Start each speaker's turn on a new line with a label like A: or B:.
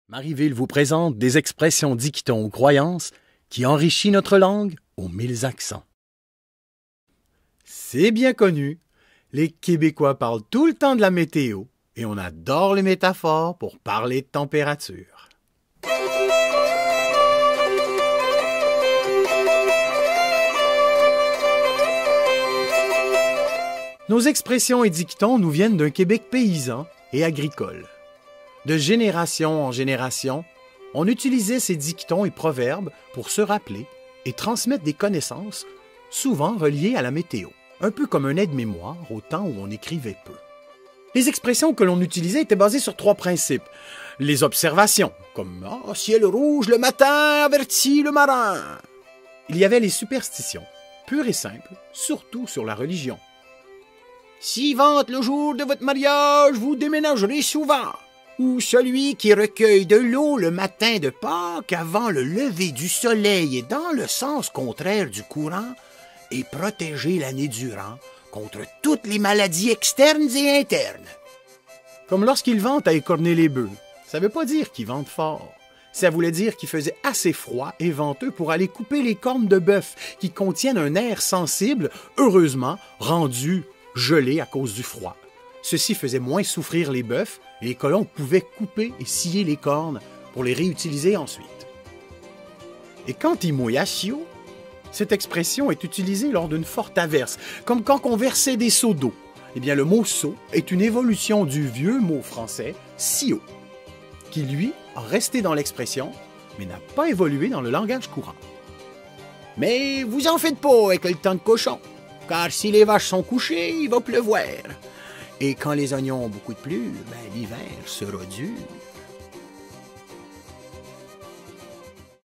A: Marieville vous présente des expressions dictons ou croyances qui enrichissent notre langue aux 1000 accents. C'est bien connu, les Québécois parlent tout le temps de la météo et on adore les métaphores pour parler de température. Nos expressions et dictons nous viennent d'un Québec paysan et agricole. De génération en génération, on utilisait ces dictons et proverbes pour se rappeler et transmettre des connaissances, souvent reliées à la météo, un peu comme un aide-mémoire au temps où on écrivait peu. Les expressions que l'on utilisait étaient basées sur 3 principes. Les observations, comme « ciel rouge le matin avertit le marin ». Il y avait les superstitions, pures et simples, surtout sur la religion. « Si vente le jour de votre mariage, vous déménagerez souvent ». Ou celui qui recueille de l'eau le matin de Pâques avant le lever du soleil et dans le sens contraire du courant est protégé l'année durant contre toutes les maladies externes et internes. Comme lorsqu'il vente à écorner les bœufs, ça ne veut pas dire qu'il vente fort. Ça voulait dire qu'il faisait assez froid et venteux pour aller couper les cornes de bœuf qui contiennent un air sensible, heureusement rendu gelé à cause du froid. Ceci faisait moins souffrir les bœufs et les colons pouvaient couper et scier les cornes pour les réutiliser ensuite. Et quand il mouille à Sio, cette expression est utilisée lors d'une forte averse, comme quand on versait des seaux d'eau. Eh bien, le mot « seau » est une évolution du vieux mot français « sio », qui, lui, a resté dans l'expression, mais n'a pas évolué dans le langage courant. Mais vous en faites pas avec le temps de cochon, car si les vaches sont couchées, il va pleuvoir. Et quand les oignons ont beaucoup de pluie, l'hiver sera dur.